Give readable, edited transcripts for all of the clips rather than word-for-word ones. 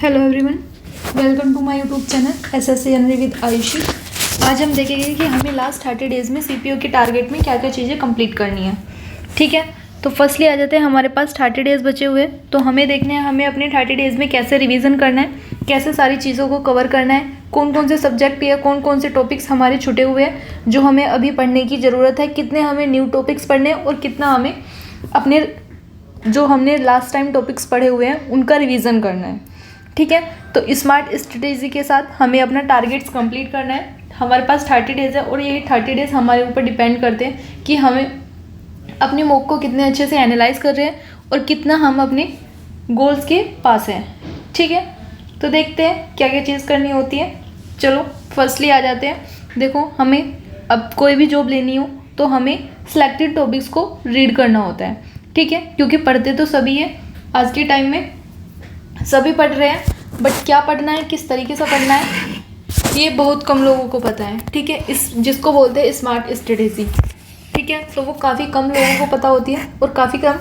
Hello everyone, welcome to my YouTube channel SSC general with Ayushi. आज हम देखेंगे कि हमें लास्ट 30 डेज़ में सीपीओ के टारगेट में क्या क्या चीज़ें कंप्लीट करनी है। ठीक है, तो फर्स्टली आ जाते हैं, हमारे पास 30 डेज़ बचे हुए हैं, तो हमें देखना है हमें अपने 30 डेज़ में कैसे रिवीजन करना है, कैसे सारी चीज़ों को कवर करना है, कौन कौन से सब्जेक्ट या कौन कौन से टॉपिक्स हमारे छूटे हुए हैं जो हमें अभी पढ़ने की ज़रूरत है, कितने हमें न्यू टॉपिक्स पढ़ने हैं और कितना हमें अपने जो हमने लास्ट टाइम टॉपिक्स पढ़े हुए हैं उनका रिवीजन करना है। ठीक है, तो स्मार्ट स्ट्रेटेजी के साथ हमें अपना टारगेट्स कंप्लीट करना है। हमारे पास 30 डेज़ है और ये 30 डेज़ हमारे ऊपर डिपेंड करते हैं कि हमें अपने मॉक को कितने अच्छे से एनालाइज कर रहे हैं और कितना हम अपने गोल्स के पास हैं। ठीक है, तो देखते हैं क्या क्या चीज़ करनी होती है। चलो फर्स्टली आ जाते हैं। देखो, हमें अब कोई भी जॉब लेनी हो तो हमें सिलेक्टेड टॉपिक्स को रीड करना होता है। ठीक है, क्योंकि पढ़ते तो सभी हैं, आज के टाइम में सभी पढ़ रहे हैं, बट क्या पढ़ना है, किस तरीके से पढ़ना है, ये बहुत कम लोगों को पता है। ठीक है, इस जिसको बोलते हैं स्मार्ट स्ट्रेटेजी। ठीक है, तो वो काफ़ी कम लोगों को पता होती है और काफ़ी कम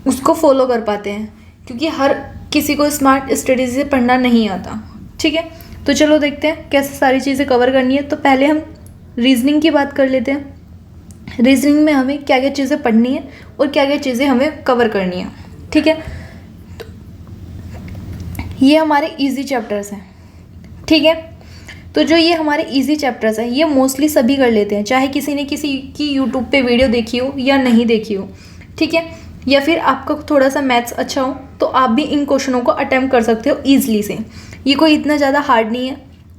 उसको फॉलो कर पाते हैं, क्योंकि हर किसी को स्मार्ट स्ट्रेटेजी से पढ़ना नहीं आता। ठीक है, तो चलो देखते हैं कैसे सारी चीज़ें कवर करनी है। तो पहले हम रीजनिंग की बात कर लेते हैं। रीजनिंग में हमें क्या क्या चीज़ें पढ़नी है और क्या क्या चीज़ें हमें कवर करनी है। ठीक है, ये हमारे इजी चैप्टर्स हैं। ठीक है, तो जो ये हमारे इजी चैप्टर्स हैं ये मोस्टली सभी कर लेते हैं, चाहे किसी ने किसी की यूट्यूब पे वीडियो देखी हो या नहीं देखी हो। ठीक है, या फिर आपका थोड़ा सा मैथ्स अच्छा हो तो आप भी इन क्वेश्चनों को अटेम्प्ट कर सकते हो ईजिली से। ये कोई इतना ज़्यादा हार्ड नहीं है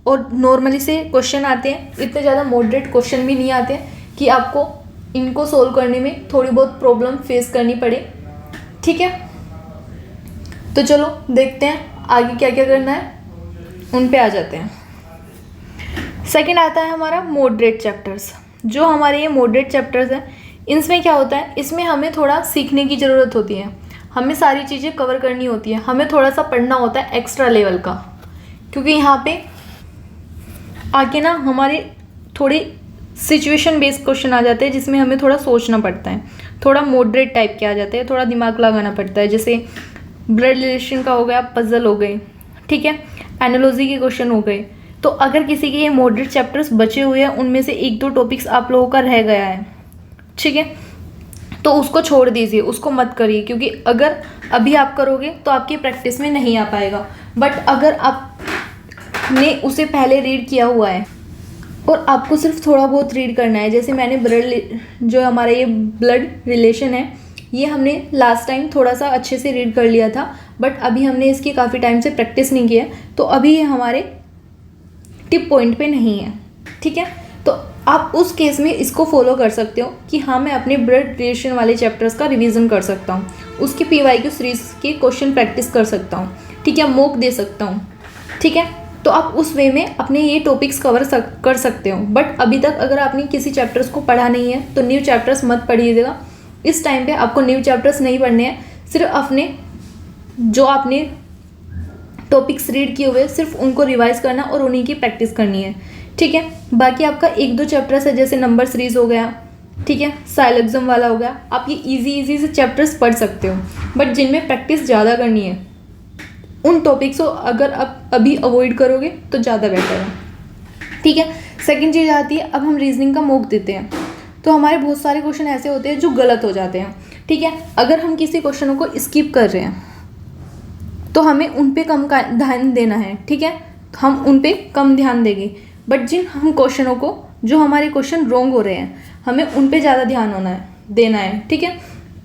और नॉर्मली से क्वेश्चन आते हैं, इतने ज़्यादा मॉडरेट क्वेश्चन भी नहीं आते हैं कि आपको इनको सोल्व करने में थोड़ी बहुत प्रॉब्लम फेस करनी पड़े। ठीक है, तो चलो देखते हैं आगे क्या क्या करना है, उन पे आ जाते हैं। सेकंड आता है हमारा मॉडरेट चैप्टर्स। जो हमारे ये मॉडरेट चैप्टर्स हैं, इसमें क्या होता है, इसमें हमें थोड़ा सीखने की ज़रूरत होती है, हमें सारी चीज़ें कवर करनी होती है, हमें थोड़ा सा पढ़ना होता है एक्स्ट्रा लेवल का, क्योंकि यहाँ पे आके ना हमारे थोड़े सिचुएशन बेस्ड क्वेश्चन आ जाते हैं जिसमें हमें थोड़ा सोचना पड़ता है, थोड़ा मॉडरेट टाइप के आ जाते हैं, थोड़ा दिमाग लगाना पड़ता है। जैसे ब्लड रिलेशन का हो गया, पजल हो गए, ठीक है, एनालॉजी के क्वेश्चन हो गए। तो अगर किसी के ये मॉडरेट चैप्टर्स बचे हुए हैं, उनमें से एक दो टॉपिक्स आप लोगों का रह गया है, ठीक है, तो उसको छोड़ दीजिए, उसको मत करिए, क्योंकि अगर अभी आप करोगे तो आपकी प्रैक्टिस में नहीं आ पाएगा। बट अगर आपने उसे पहले रीड किया हुआ है और आपको सिर्फ थोड़ा बहुत रीड करना है, जैसे मैंने जो हमारा ये ब्लड रिलेशन है, ये हमने लास्ट टाइम थोड़ा सा अच्छे से रीड कर लिया था, बट अभी हमने इसकी काफ़ी टाइम से प्रैक्टिस नहीं किया, तो अभी ये हमारे टिप पॉइंट पे नहीं है। ठीक है, तो आप उस केस में इसको फॉलो कर सकते हो कि हाँ, मैं अपने ब्लड रिलेशन वाले चैप्टर्स का रिवीजन कर सकता हूँ, उसकी PYQ सीरीज के क्वेश्चन प्रैक्टिस कर सकता हूँ, ठीक है, मॉक दे सकता हूँ। ठीक है, तो आप उस वे में अपने ये टॉपिक्स कवर कर सकते हो। बट अभी तक अगर आपने किसी चैप्टर्स को पढ़ा नहीं है तो न्यू चैप्टर्स मत पढ़िएगा। इस टाइम पे आपको न्यू चैप्टर्स नहीं पढ़ने हैं, सिर्फ अपने जो आपने टॉपिक्स रीड किए हुए सिर्फ उनको रिवाइज करना और उन्हीं की प्रैक्टिस करनी है। ठीक है, बाकी आपका एक दो चैप्टर्स है, जैसे नंबर सीरीज हो गया, ठीक है, साइलैग्ज्म वाला हो गया, आप ये इजी से चैप्टर्स पढ़ सकते हो, बट जिनमें प्रैक्टिस ज़्यादा करनी है उन टॉपिक्स को अगर आप अभी अवॉइड करोगे तो ज़्यादा बेटर है। ठीक है, सेकेंड चीज़ आती है, अब हम रीजनिंग का मॉक देते हैं, तो हमारे बहुत सारे क्वेश्चन ऐसे होते हैं जो गलत हो जाते हैं। ठीक है, अगर हम किसी क्वेश्चनों को स्किप कर रहे हैं तो हमें उन पे कम ध्यान देना है। ठीक है, हम उन पे कम ध्यान देंगे, बट जिन हम क्वेश्चनों को जो हमारे क्वेश्चन रॉन्ग हो रहे हैं हमें उन पे ज़्यादा ध्यान देना है। ठीक है,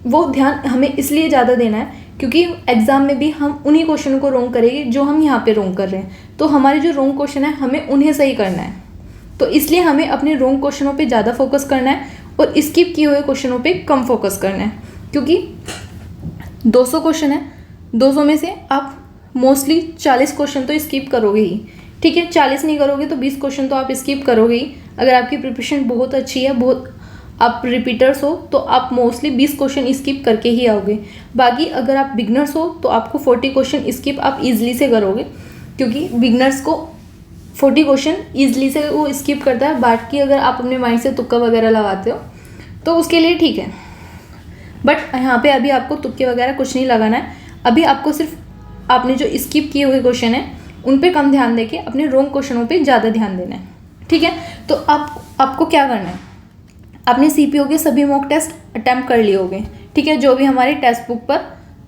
वो ध्यान हमें इसलिए ज़्यादा देना है क्योंकि एग्ज़ाम में भी हम उन्हीं क्वेश्चनों को रॉन्ग करेंगे जो हम यहाँ पे रॉन्ग कर रहे हैं, तो हमारे जो रॉन्ग क्वेश्चन है हमें उन्हें सही करना है। तो इसलिए हमें अपने रॉन्ग क्वेश्चनों पे ज़्यादा फोकस करना है और स्किप किए हुए क्वेश्चनों पे कम फोकस करना है, क्योंकि 200 क्वेश्चन है, 200 में से आप मोस्टली 40 क्वेश्चन तो स्किप करोगे ही। ठीक है, 40 नहीं करोगे तो 20 क्वेश्चन तो आप स्किप करोगे ही। अगर आपकी प्रिपरेशन बहुत अच्छी है, बहुत आप रिपीटर्स हो, तो आप मोस्टली 20 क्वेश्चन स्किप करके ही आओगे। बाकी अगर आप बिगनर्स हो तो आपको 40 क्वेश्चन स्किप आप ईजिली से करोगे, क्योंकि बिगनर्स को 40 क्वेश्चन ईजिली से वो स्किप करता है। बाकी अगर आप अपने माइंड से तुक्का वगैरह लगाते हो तो उसके लिए ठीक है, बट यहाँ पे अभी आपको तुक्के वगैरह कुछ नहीं लगाना है। अभी आपको सिर्फ आपने जो स्किप किए हुए क्वेश्चन हैं उन पे कम ध्यान देके अपने रॉन्ग क्वेश्चनों पे ज़्यादा ध्यान देना है, ठीक है। तो आपको क्या करना है, आपने CPO के सभी मॉक टेस्ट अटैम्प्ट कर लिए होंगे, ठीक है, जो भी हमारे टेक्स्ट बुक पर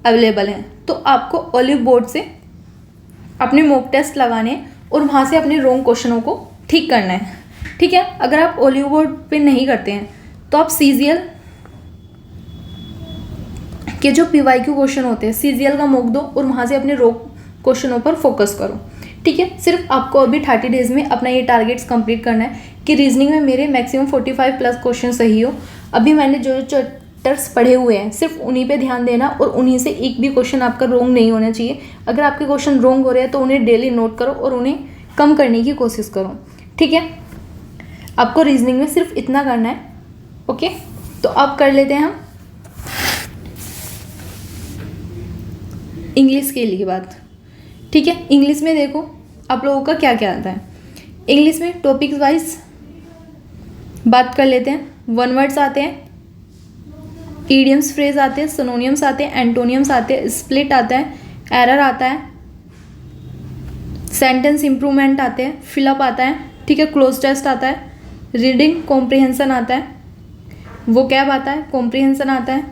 अवेलेबल हैं। तो आपको ओलिव बोर्ड से अपने मॉक टेस्ट लगाने हैं और वहाँ से अपने रॉन्ग क्वेश्चनों को ठीक करना है, ठीक है। अगर आप ओलिव बोर्ड पे नहीं करते हैं तो आप CGL के जो PYQ क्वेश्चन होते हैं CGL का मॉक दो और वहाँ से अपने रॉन्ग क्वेश्चनों पर फोकस करो, ठीक है। सिर्फ आपको अभी 30 डेज में अपना ये टारगेट्स कंप्लीट करना है कि रीजनिंग में मेरे मैक्सिमम 45 प्लस क्वेश्चन सही हो। अभी मैंने जो चैप्टर्स पढ़े हुए हैं सिर्फ उन्हीं पे ध्यान देना और उन्हीं से एक भी क्वेश्चन आपका रॉन्ग नहीं होना चाहिए। अगर आपके क्वेश्चन रॉन्ग हो रहे हैं तो उन्हें डेली नोट करो और उन्हें कम करने की कोशिश करो, ठीक है। आपको रीजनिंग में सिर्फ इतना करना है, ओके। तो अब कर लेते हैं हम इंग्लिश के लिए बात, ठीक है। इंग्लिश में देखो आप लोगों का क्या क्या आता है। इंग्लिश में टॉपिक्स वाइज बात कर लेते हैं। वन वर्ड्स आते हैं, ईडियम्स फ्रेज आते हैं, सिनोनियम्स आते हैं, एंटोनियम्स आते हैं, स्प्लिट आता है, एरर आता है, सेंटेंस इंप्रूवमेंट आते हैं, फिलअप आता है, ठीक है, क्लोज टेस्ट आता है, रीडिंग कॉम्प्रिहेंशन आता है, वोकैब आता है, कॉम्प्रिहेंशन आता है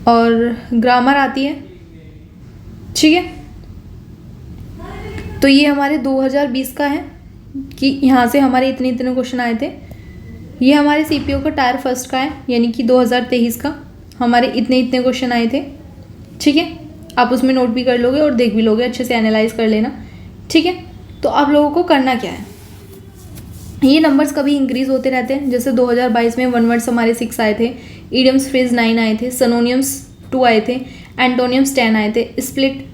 और ग्रामर आती है, ठीक है। तो ये हमारे 2020 का है कि यहाँ से हमारे इतने इतने क्वेश्चन आए थे। ये हमारे CPO का टायर फर्स्ट का है, यानी कि 2023 का हमारे इतने इतने क्वेश्चन आए थे, ठीक है। आप उसमें नोट भी कर लोगे और देख भी लोगे, अच्छे से एनालाइज कर लेना, ठीक है। तो आप लोगों को करना क्या है, ये नंबर्स कभी इंक्रीज होते रहते हैं। जैसे 2022 में वन वर्ड्स हमारे 6 आए थे, ईडियम्स फ्रेज 9 आए थे, सिनोनियम्स 2 आए थे, एंटोनियम्स 10 आए थे, स्प्लिट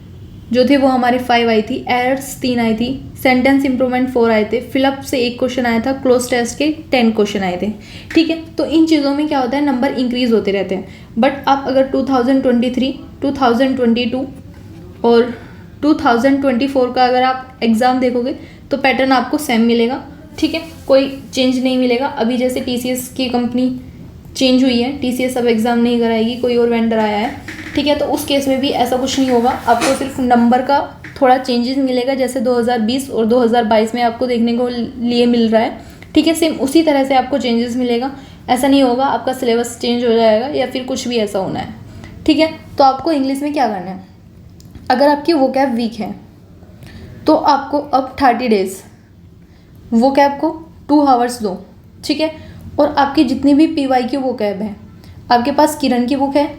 जो थे वो हमारे 5 आई थी, एरर्स 3 आई थी, सेंटेंस इंप्रूवमेंट 4 आए थे, फिलअप से 1 क्वेश्चन आया था, क्लोज टेस्ट के 10 क्वेश्चन आए थे, ठीक है। तो इन चीज़ों में क्या होता है, नंबर इंक्रीज होते रहते हैं। बट आप अगर 2023, 2022 और 2024 का अगर आप एग्ज़ाम देखोगे तो पैटर्न आपको सेम मिलेगा, ठीक है, कोई चेंज नहीं मिलेगा। अभी जैसे TCS की कंपनी चेंज हुई है, TCS अब एग्ज़ाम नहीं कराएगी, कोई और वेंडर आया है, ठीक है। तो उस केस में भी ऐसा कुछ नहीं होगा, आपको सिर्फ नंबर का थोड़ा चेंजेस मिलेगा, जैसे 2020 और 2022 में आपको देखने को लिए मिल रहा है, ठीक है। सेम उसी तरह से आपको चेंजेस मिलेगा, ऐसा नहीं होगा आपका सिलेबस चेंज हो जाएगा या फिर कुछ भी ऐसा होना है, ठीक है। तो आपको इंग्लिश में क्या करना है, अगर आपकी वोकैब वीक है तो आपको अब 30 डेज वोकैब को 2 आवर्स दो, ठीक है। और आपकी जितनी भी PYQ वोकैब है, आपके पास किरण की बुक है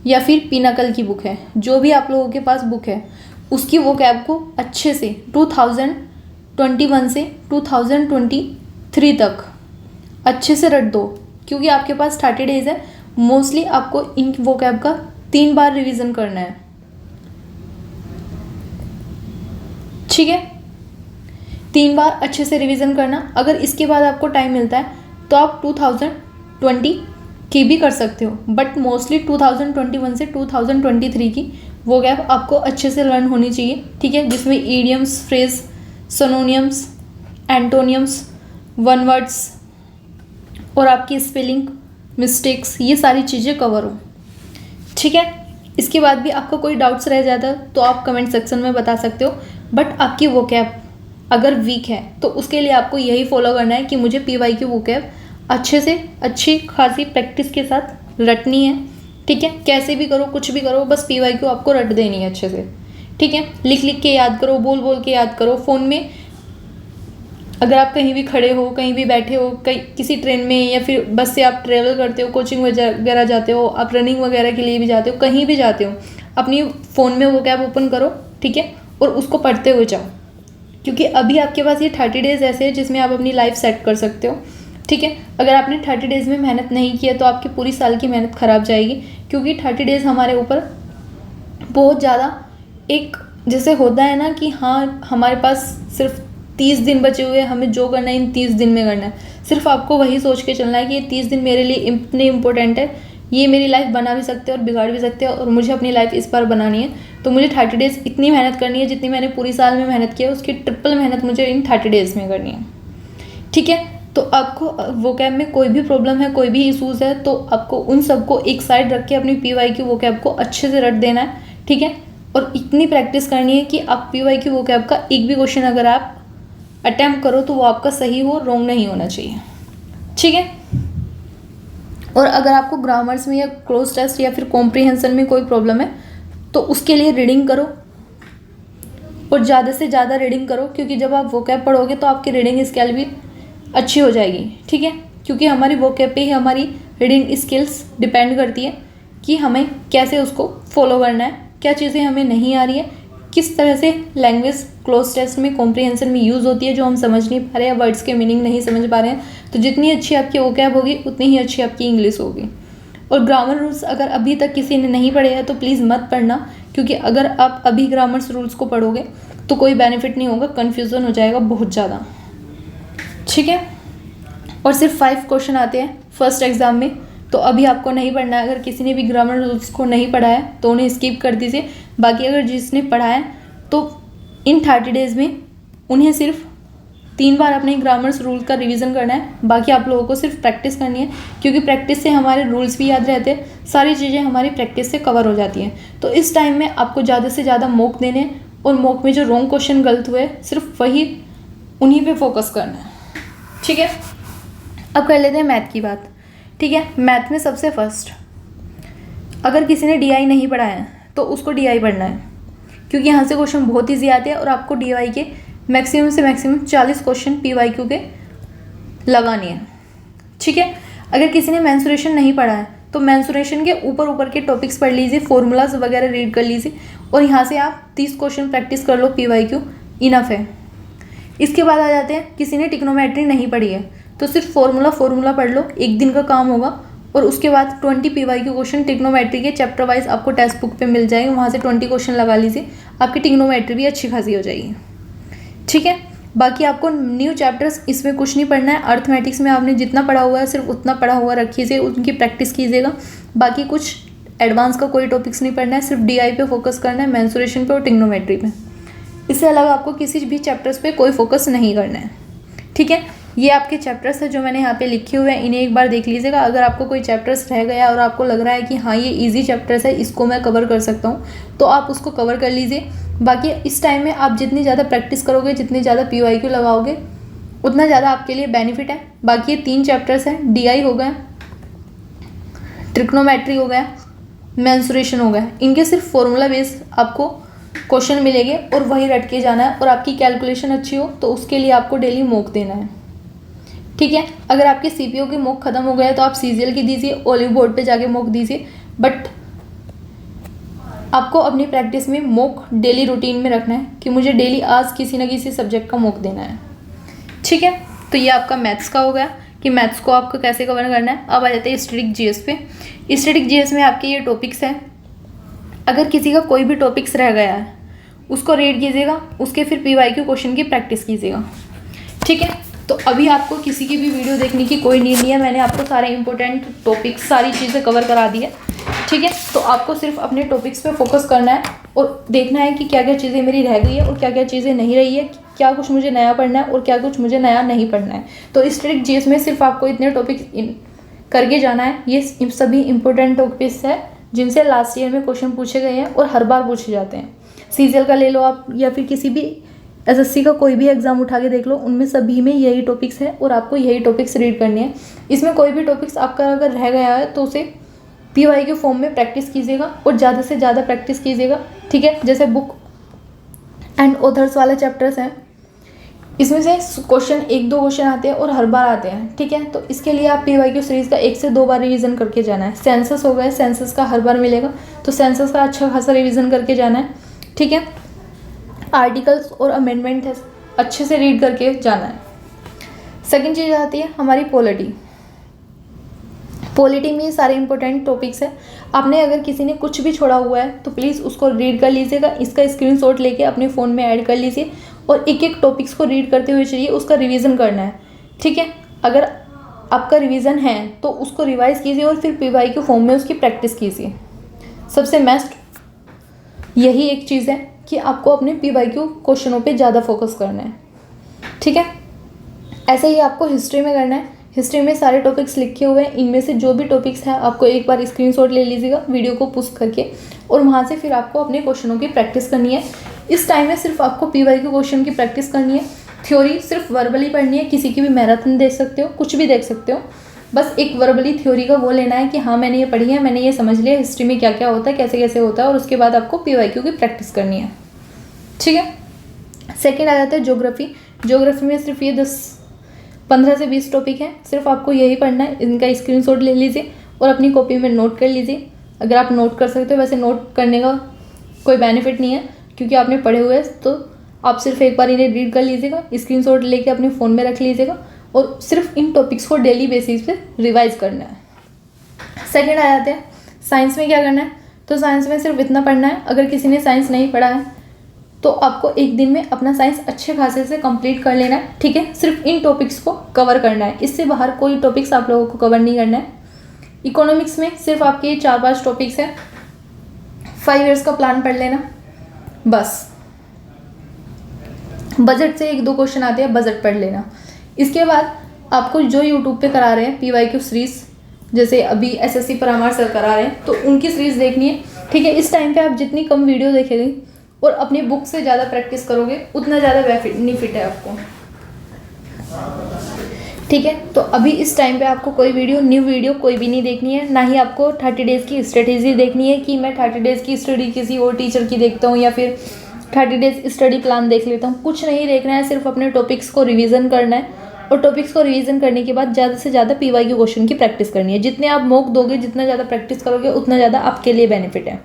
या फिर पिनाकल की बुक है, जो भी आप लोगों के पास बुक है, उसकी वोकैब को अच्छे से 2021 से 2023 तक अच्छे से रट दो, क्योंकि आपके पास 30 डेज है। मोस्टली आपको इन वोकैब का 3 बार रिवीजन करना है, ठीक है, 3 बार अच्छे से रिवीजन करना। अगर इसके बाद आपको टाइम मिलता है तो आप 2020 की भी कर सकते हो, बट मोस्टली 2021 से 2023 की वोकैब आपको अच्छे से लर्न होनी चाहिए, ठीक है, जिसमें idioms phrase, synonyms, एंटोनियम्स, one words और आपकी स्पेलिंग मिस्टेक्स, ये सारी चीज़ें कवर हो, ठीक है। इसके बाद भी आपका कोई डाउट्स रह जाता तो आप कमेंट सेक्शन में बता सकते हो। बट आपकी वोकैब अगर वीक है तो उसके लिए आपको यही फॉलो करना है कि मुझे PYQ वोकैब अच्छे से अच्छी खासी प्रैक्टिस के साथ रटनी है, ठीक है। कैसे भी करो, कुछ भी करो, बस PYQ आपको रट देनी है अच्छे से, ठीक है। लिख लिख के याद करो, बोल बोल के याद करो। फ़ोन में अगर आप कहीं भी खड़े हो, कहीं भी बैठे हो, कहीं किसी ट्रेन में या फिर बस से आप ट्रेवल करते हो, कोचिंग वगैरह जाते हो, आप रनिंग वगैरह के लिए भी जाते हो, कहीं भी जाते हो, अपनी फ़ोन में वोकैब ओपन करो, ठीक है, और उसको पढ़ते हुए जाओ, क्योंकि अभी आपके पास ये 30 डेज़ ऐसे हैं जिसमें आप अपनी लाइफ सेट कर सकते हो, ठीक है। अगर आपने 30 डेज़ में मेहनत नहीं किया तो आपकी पूरी साल की मेहनत ख़राब जाएगी, क्योंकि 30 डेज़ हमारे ऊपर बहुत ज़्यादा एक जैसे होता है ना कि हाँ हमारे पास सिर्फ 30 दिन बचे हुए हैं, हमें जो करना है इन 30 दिन में करना है। सिर्फ आपको वही सोच के चलना है कि ये 30 दिन मेरे लिए इतने इम्पोर्टेंट है, ये मेरी लाइफ बना भी सकते हैं और बिगाड़ भी सकते हैं, और मुझे अपनी लाइफ इस बार बनानी है। तो मुझे 30 डेज़ इतनी मेहनत करनी है जितनी मैंने पूरी साल में मेहनत की है, उसकी ट्रिपल मेहनत मुझे इन 30 डेज़ में करनी है, ठीक है। तो आपको वोकैब में कोई भी प्रॉब्लम है, कोई भी इशूज़ है, तो आपको उन सबको एक साइड रख के अपनी PYQ वोकैब को अच्छे से रट देना है, ठीक है। और इतनी प्रैक्टिस करनी है कि आप PYQ वोकैब का एक भी क्वेश्चन अगर आप अटैम्प्ट करो तो वो आपका सही हो, रॉन्ग नहीं होना चाहिए, ठीक है। और अगर आपको ग्रामर्स में या क्लोज टेस्ट या फिर कॉम्प्रिहेंशन में कोई प्रॉब्लम है तो उसके लिए रीडिंग करो और ज़्यादा से ज़्यादा रीडिंग करो, क्योंकि जब आप वोकैब पढ़ोगे तो आपकी रीडिंग स्किल भी अच्छी हो जाएगी, ठीक है। क्योंकि हमारी वोकैब पे ही हमारी रीडिंग स्किल्स डिपेंड करती है कि हमें कैसे उसको फॉलो करना है, क्या चीज़ें हमें नहीं आ रही है, किस तरह से लैंग्वेज क्लोज टेस्ट में कॉम्प्रिहेंशन में यूज़ होती है जो हम समझ नहीं पा रहे हैं, वर्ड्स के मीनिंग नहीं समझ पा रहे हैं। तो जितनी अच्छी आपकी वोकैब होगी उतनी ही अच्छी आपकी इंग्लिश होगी। और ग्रामर रूल्स अगर अभी तक किसी ने नहीं पढ़े हैं तो प्लीज़ मत पढ़ना, क्योंकि अगर आप अभी ग्रामर्स रूल्स को पढ़ोगे तो कोई बेनिफिट नहीं होगा, कन्फ्यूज़न हो जाएगा बहुत ज़्यादा, ठीक है। और सिर्फ 5 क्वेश्चन आते हैं फर्स्ट एग्ज़ाम में, तो अभी आपको नहीं पढ़ना है। अगर किसी ने भी ग्रामर रूल्स को नहीं पढ़ा है तो उन्हें स्किप कर दीजिए। बाकी अगर जिसने पढ़ा है तो इन 30 डेज़ में उन्हें सिर्फ 3 बार अपने ग्रामर्स रूल का रिवीजन करना है। बाकी आप लोगों को सिर्फ प्रैक्टिस करनी है, क्योंकि प्रैक्टिस से हमारे रूल्स भी याद रहते हैं, सारी चीज़ें हमारी प्रैक्टिस से कवर हो जाती हैं। तो इस टाइम में आपको ज़्यादा से ज़्यादा मॉक देने और मॉक में जो रॉन्ग क्वेश्चन गलत हुए सिर्फ उन्हीं पे फोकस करना है, ठीक है। अब कर लेते हैं मैथ की बात, ठीक है। मैथ में सबसे फर्स्ट अगर किसी ने DI नहीं पढ़ा है तो उसको DI पढ़ना है, क्योंकि यहाँ से क्वेश्चन बहुत ईजी आते हैं और आपको DI के मैक्सिमम से मैक्सिमम 40 क्वेश्चन PYQ के लगानी है, ठीक है। अगर किसी ने मेंसुरेशन नहीं पढ़ा है तो मेंसुरेशन के ऊपर के टॉपिक्स पढ़ लीजिए, फॉर्मूलाज वगैरह रीड कर लीजिए और यहाँ से आप 30 क्वेश्चन प्रैक्टिस कर लो, PYQ इनफ है। इसके बाद आ जाते हैं किसी ने टिग्नोमेट्री नहीं पढ़ी है तो सिर्फ फॉर्मूला पढ़ लो, एक दिन का काम होगा। और उसके बाद 20 PYQ क्वेश्चन टिग्नोमेट्री के चैप्टर वाइज आपको टेक्स्ट बुक पे मिल जाएंगे, वहाँ से 20 क्वेश्चन लगा लीजिए, आपकी टिग्नोमेट्री भी अच्छी खासी हो जाएगी, ठीक है। बाकी आपको न्यू चैप्टर्स इसमें कुछ नहीं पढ़ना है। अर्थमेटिक्स में आपने जितना पढ़ा हुआ है सिर्फ उतना पढ़ा हुआ रखिए, उनकी प्रैक्टिस कीजिएगा। बाकी कुछ एडवांस का कोई टॉपिक्स नहीं पढ़ना है, सिर्फ DI पे फोकस करना है, मेंसुरेशन पे और टिग्नोमेट्री पे। इससे अलावा आपको किसी भी चैप्टर्स पे कोई फोकस नहीं करना है, ठीक है। ये आपके चैप्टर्स है जो मैंने यहाँ पे लिखे हुए हैं, इन्हें एक बार देख लीजिएगा। अगर आपको कोई चैप्टर्स रह गया और आपको लग रहा है कि हाँ ये इजी चैप्टर्स है, इसको मैं कवर कर सकता हूँ, तो आप उसको कवर कर लीजिए। बाकी इस टाइम में आप जितनी ज़्यादा प्रैक्टिस करोगे, जितनी ज़्यादा PYQ लगाओगे, उतना ज़्यादा आपके लिए बेनिफिट है। बाकी ये 3 चैप्टर्स हैं, DI हो गया, ट्रिग्नोमेट्री हो गया, मेंसुरेशन हो गया। इनके सिर्फ फॉर्मूला बेस्ड आपको क्वेश्चन मिलेंगे और वही रट के जाना है। और आपकी कैलकुलेशन अच्छी हो तो उसके लिए आपको डेली मॉक देना है, ठीक है। अगर आपके CPO के मॉक खत्म हो गया तो आप CGL की दीजिए, ओलिव बोर्ड पे जाके मॉक दीजिए, बट आपको अपनी प्रैक्टिस में मॉक डेली रूटीन में रखना है कि मुझे डेली आज किसी न किसी सब्जेक्ट का मॉक देना है, ठीक है। तो ये आपका मैथ्स का हो गया कि मैथ्स को आपको कैसे कवर करना है। अब आ जाते हैं स्टैटिक GS पे। स्टैटिक GS में आपके ये टॉपिक्स हैं। अगर किसी का कोई भी टॉपिक्स रह गया है उसको रीड कीजिएगा, उसके फिर PYQ क्वेश्चन की प्रैक्टिस कीजिएगा, ठीक है। तो अभी आपको किसी की भी वीडियो देखने की कोई नीड नहीं है, मैंने आपको सारे इंपॉर्टेंट टॉपिक्स सारी चीज़ें कवर करा दी है, ठीक है। तो आपको सिर्फ अपने टॉपिक्स पे फोकस करना है और देखना है कि क्या क्या चीज़ें मेरी रह गई है और क्या क्या चीज़ें नहीं रही है, क्या कुछ मुझे नया पढ़ना है और क्या कुछ मुझे नया नहीं पढ़ना है। तो स्टैटिक GS में सिर्फ आपको इतने टॉपिक्स करके जाना है। ये सभी इंपॉर्टेंट टॉपिक्स है जिनसे लास्ट ईयर में क्वेश्चन पूछे गए हैं और हर बार पूछे जाते हैं। CGL का ले लो आप या फिर किसी भी SSC का कोई भी एग्जाम उठा के देख लो, उनमें सभी में यही टॉपिक्स है और आपको यही टॉपिक्स रीड करनी है। इसमें कोई भी टॉपिक्स आपका अगर रह गया है तो उसे PYQ फॉर्म में प्रैक्टिस कीजिएगा और ज़्यादा से ज़्यादा प्रैक्टिस कीजिएगा, ठीक है। जैसे बुक एंड ऑथर्स वाले चैप्टर्स हैं, इसमें से क्वेश्चन 1-2 क्वेश्चन आते हैं और हर बार आते हैं, ठीक है। तो इसके लिए आप PYQ सीरीज़ का 1 से 2 बार रिवीजन करके जाना है। सेंसस हो गया, सेंसस का हर बार मिलेगा तो सेंसस का अच्छा खासा रिवीजन करके जाना है, ठीक है। आर्टिकल्स और अमेंडमेंट है अच्छे से रीड करके जाना है। सेकंड चीज़ आती है हमारी पॉलिटी में ये सारे इंपॉर्टेंट टॉपिक्स है। आपने अगर किसी ने कुछ भी छोड़ा हुआ है तो प्लीज़ उसको रीड कर लीजिएगा, इसका स्क्रीनशॉट लेके अपने फ़ोन में ऐड कर लीजिए और एक एक टॉपिक्स को रीड करते हुए चलिए, उसका रिवीजन करना है, ठीक है। अगर आपका रिवीजन है तो उसको रिवाइज कीजिए और फिर PYQ फॉर्म में उसकी प्रैक्टिस कीजिए। सबसे बेस्ट यही एक चीज़ है कि आपको अपने PYQ क्वेश्चनों पे ज़्यादा फोकस करना है, ठीक है। ऐसे ही आपको हिस्ट्री में करना है। हिस्ट्री में सारे टॉपिक्स लिखे हुए हैं, इनमें से जो भी टॉपिक्स है आपको एक बार स्क्रीनशॉट ले लीजिएगा वीडियो को पुश करके, और वहाँ से फिर आपको अपने क्वेश्चनों की प्रैक्टिस करनी है। इस टाइम में सिर्फ आपको PYQ क्वेश्चन की प्रैक्टिस करनी है, थ्योरी सिर्फ वर्बली पढ़नी है। किसी की भी मैराथन देख सकते हो, कुछ भी देख सकते हो, बस एक वर्बली थ्योरी का वो लेना है कि हाँ मैंने ये पढ़ी है, मैंने ये समझ लिया हिस्ट्री में क्या क्या होता है, कैसे कैसे होता है, और उसके बाद आपको PYQ की प्रैक्टिस करनी है। ठीक है। सेकेंड आ जाता है ज्योग्राफी। ज्योग्राफी में सिर्फ ये 15 से 20 टॉपिक हैं, सिर्फ आपको यही पढ़ना है। इनका स्क्रीनशॉट ले लीजिए और अपनी कॉपी में नोट कर लीजिए, अगर आप नोट कर सकते हो। वैसे नोट करने का कोई बेनिफिट नहीं है क्योंकि आपने पढ़े हुए हैं, तो आप सिर्फ एक बार इन्हें रीड कर लीजिएगा, स्क्रीनशॉट लेके अपने फ़ोन में रख लीजिएगा और सिर्फ इन टॉपिक्स को डेली बेसिस पे रिवाइज करना है। सेकेंड आ जाते हैं साइंस में क्या करना है। तो साइंस में सिर्फ इतना पढ़ना है, अगर किसी ने साइंस नहीं पढ़ा है तो आपको एक दिन में अपना साइंस अच्छे खासे से कंप्लीट कर लेना है। ठीक है, सिर्फ इन टॉपिक्स को कवर करना है, इससे बाहर कोई टॉपिक्स आप लोगों को कवर नहीं करना है। इकोनॉमिक्स में सिर्फ आपके 4-5 टॉपिक्स हैं, 5 ईयर्स का प्लान पढ़ लेना बस। बजट से 1-2 क्वेश्चन आते हैं, बजट पढ़ लेना। इसके बाद आपको जो यूट्यूब पे करा रहे हैं PYQ सीरीज, जैसे अभी SSC परामर्श सर करा रहे हैं, तो उनकी सीरीज देखनी है। ठीक है, इस टाइम पे आप जितनी कम वीडियो देखेंगे और अपनी बुक से ज़्यादा प्रैक्टिस करोगे उतना ज़्यादा बेनिफिट है आपको। ठीक है, तो अभी इस टाइम पे आपको कोई न्यू वीडियो कोई भी नहीं देखनी है, ना ही आपको 30 डेज़ की स्ट्रेटेजी देखनी है कि मैं 30 डेज़ की स्टडी किसी और टीचर की देखता हूँ या फिर 30 डेज़ स्टडी प्लान देख लेता हूँ। कुछ नहीं देखना है, सिर्फ अपने टॉपिक्स को रिवीजन करना है, और टॉपिक्स को रिवीजन करने के बाद ज़्यादा से ज़्यादा PYQ क्वेश्चन की प्रैक्टिस करनी है। जितने आप मॉक दोगे, जितना ज़्यादा प्रैक्टिस करोगे, उतना ज़्यादा आपके लिए बेनिफिट है।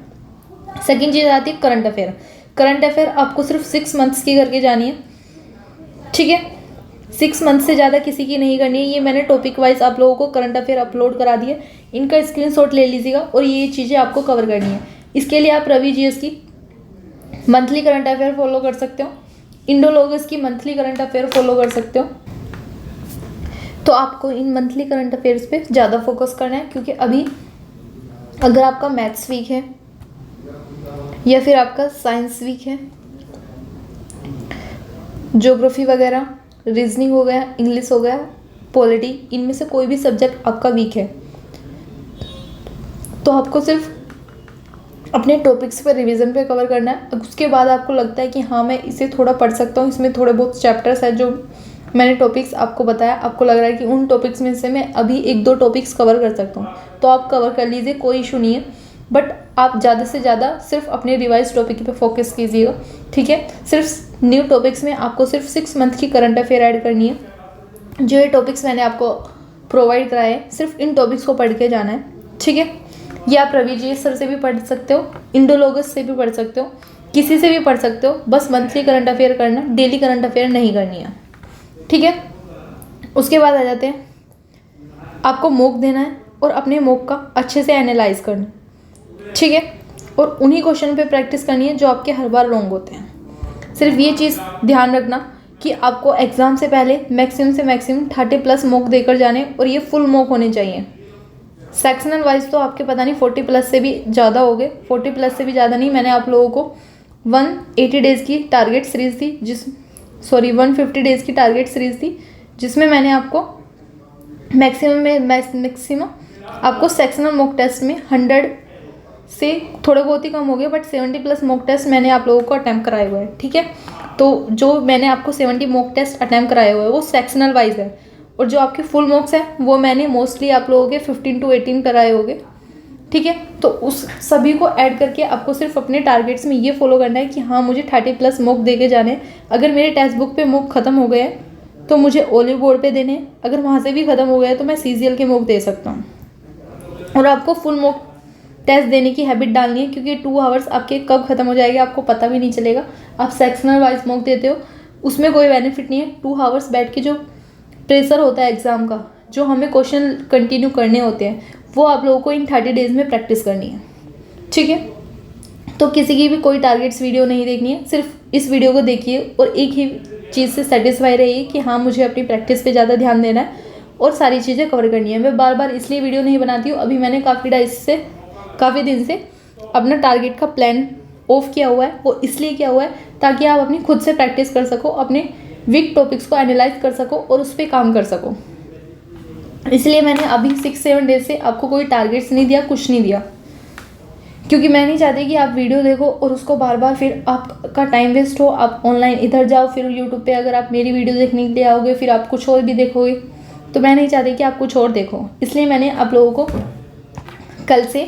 सेकेंड चीज़ आती है करंट अफेयर। करंट अफेयर आपको सिर्फ 6 मंथ्स की करके जानी है। ठीक है, 6 मंथ से ज़्यादा किसी की नहीं करनी है। ये मैंने टॉपिक वाइज आप लोगों को करंट अफेयर अपलोड करा दिए, इनका स्क्रीनशॉट ले लीजिएगा और ये चीज़ें आपको कवर करनी है। इसके लिए आप रवि GS की मंथली करंट अफेयर फॉलो कर सकते हो, इंडोलॉगस की मंथली करंट अफेयर फॉलो कर सकते हो। तो आपको इन मंथली करंट अफेयर्स पे ज़्यादा फोकस करना है, क्योंकि अभी अगर आपका मैथ्स वीक है या फिर आपका साइंस वीक है, ज्योग्राफी वगैरह, रीजनिंग हो गया, इंग्लिश हो गया, पॉलिटी, इनमें से कोई भी सब्जेक्ट आपका वीक है, तो आपको सिर्फ अपने टॉपिक्स पे रिवीजन पे कवर करना है। उसके बाद आपको लगता है कि हाँ मैं इसे थोड़ा पढ़ सकता हूँ, इसमें थोड़े बहुत चैप्टर्स हैं जो मैंने टॉपिक्स आपको बताया, आपको लग रहा है कि उन टॉपिक्स में से मैं अभी 1-2 टॉपिक्स कवर कर सकता हूँ, तो आप कवर कर लीजिए, कोई इशू नहीं है। बट आप ज़्यादा से ज़्यादा सिर्फ अपने रिवाइज टॉपिक पे फोकस कीजिएगा। ठीक है, सिर्फ न्यू टॉपिक्स में आपको सिर्फ 6 मंथ की करंट अफेयर ऐड करनी है। जो ये टॉपिक्स मैंने आपको प्रोवाइड कराए हैं, सिर्फ इन टॉपिक्स को पढ़ के जाना है। ठीक है, ये आप रवि GS सर से भी पढ़ सकते हो, इंडोलॉगस से भी पढ़ सकते हो, किसी से भी पढ़ सकते हो, बस मंथली करंट अफेयर करना, डेली करंट अफेयर नहीं करनी है। ठीक है, उसके बाद आ जाते हैं, आपको मॉक देना है और अपने मॉक का अच्छे से एनालाइज करना है। ठीक है, और उन्हीं क्वेश्चन पे प्रैक्टिस करनी है जो आपके हर बार रॉन्ग होते हैं। सिर्फ ये चीज़ ध्यान रखना कि आपको एग्ज़ाम से पहले मैक्सिमम से मैक्सिमम 30+ मॉक देकर जाने, और ये फुल मॉक होने चाहिए। सेक्शनल वाइज तो आपके पता नहीं 40+ से भी ज़्यादा हो गए, 40+ से भी ज़्यादा नहीं। मैंने आप लोगों को 180 डेज़ की टारगेट सीरीज़ थी, 150 डेज़ की टारगेट सीरीज़ थी, जिसमें मैंने आपको मैक्सिमम आपको सेक्शनल मॉक टेस्ट में 100 से थोड़े बहुत ही कम हो गए, बट 70+ मॉक टेस्ट मैंने आप लोगों को अटैम्प्ट कराए हुए हैं। ठीक है, तो जो मैंने आपको 70 मॉक टेस्ट अटैम्प्ट कराए हुए हैं वो सेक्शनल वाइज है, और जो आपके फुल मॉक्स हैं वो मैंने मोस्टली आप लोगों के 15 to 18 कराए होंगे। ठीक है, तो उस सभी को ऐड करके आपको सिर्फ अपने टारगेट्स में ये फॉलो करना है कि हाँ मुझे 30+ मॉक दे के जाने। अगर मेरे टेक्स्ट बुक पे मॉक ख़त्म हो गए हैं तो मुझे ओलिव बोर्ड पे देने, अगर वहाँ से भी ख़त्म हो गया तो मैं CGL के मॉक दे सकता हूँ। और आपको फुल मॉक टेस्ट देने की हैबिट डालनी है, क्योंकि 2 आवर्स आपके कब ख़त्म हो जाएगा आपको पता भी नहीं चलेगा। आप सेक्शनल वाइज मॉक देते हो, उसमें कोई बेनिफिट नहीं है। 2 आवर्स बैठ के जो प्रेशर होता है एग्ज़ाम का, जो हमें क्वेश्चन कंटिन्यू करने होते हैं, वो आप लोगों को इन 30 डेज़ में प्रैक्टिस करनी है। ठीक है, तो किसी की भी कोई टारगेट्स वीडियो नहीं देखनी है, सिर्फ इस वीडियो को देखिए और एक ही चीज़ से सेटिस्फाई रहिए कि हाँ मुझे अपनी प्रैक्टिस पे ज़्यादा ध्यान देना है और सारी चीज़ें कवर करनी है। मैं बार बार इसलिए वीडियो नहीं बनाती हूँ, अभी मैंने काफ़ी दिन से अपना टारगेट का प्लान ऑफ किया हुआ है। वो इसलिए किया हुआ है ताकि आप अपनी खुद से प्रैक्टिस कर सको, अपने वीक टॉपिक्स को एनालाइज कर सको और उस पर काम कर सको। इसलिए मैंने अभी 6-7 डेज से आपको कोई टारगेट्स नहीं दिया, कुछ नहीं दिया, क्योंकि मैं नहीं चाहती कि आप वीडियो देखो और उसको बार बार फिर आपका टाइम वेस्ट हो, आप ऑनलाइन इधर जाओ, फिर यूट्यूब पे अगर आप मेरी वीडियो देखने के लिए आओगे फिर आप कुछ और भी देखोगे, तो मैं नहीं चाहती कि आप कुछ और देखो। इसलिए मैंने आप लोगों को कल से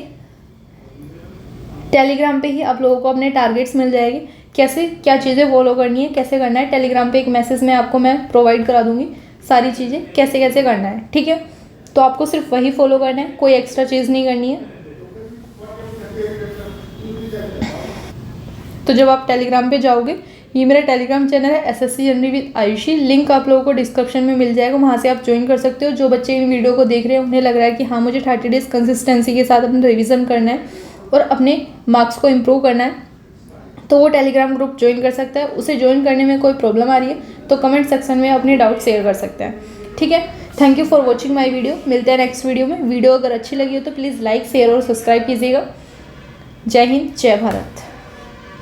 टेलीग्राम पे ही आप लोगों को अपने टारगेट्स मिल जाएंगे, कैसे क्या चीज़ें फॉलो करनी है, कैसे करना है। टेलीग्राम पे एक मैसेज में आपको मैं प्रोवाइड करा दूँगी सारी चीज़ें कैसे कैसे करना है, ठीक है। तो आपको सिर्फ वही फॉलो करना है, कोई एक्स्ट्रा चीज़ नहीं करनी है। तो जब आप टेलीग्राम पे जाओगे, ये मेरा टेलीग्राम चैनल है SSC journey with Ayushi, link आप लोगों को डिस्क्रिप्शन में मिल जाएगा, वहाँ से आप ज्वाइन कर सकते हो। जो बच्चे इन वीडियो को देख रहे हैं उन्हें लग रहा है कि हाँ मुझे 30 डेज़ कंसिस्टेंसी के साथ अपना रिवीजन करना है और अपने मार्क्स को इम्प्रूव करना है, तो वो टेलीग्राम ग्रुप ज्वाइन कर सकता है। उसे ज्वाइन करने में कोई प्रॉब्लम आ रही है तो कमेंट सेक्शन में अपने डाउट शेयर कर सकते हैं, ठीक है। Thank you for watching my video. मिलते हैं नेक्स्ट वीडियो में। वीडियो अगर अच्छी लगी हो तो प्लीज़ लाइक, शेयर और सब्सक्राइब कीजिएगा। जय हिंद, जय भारत।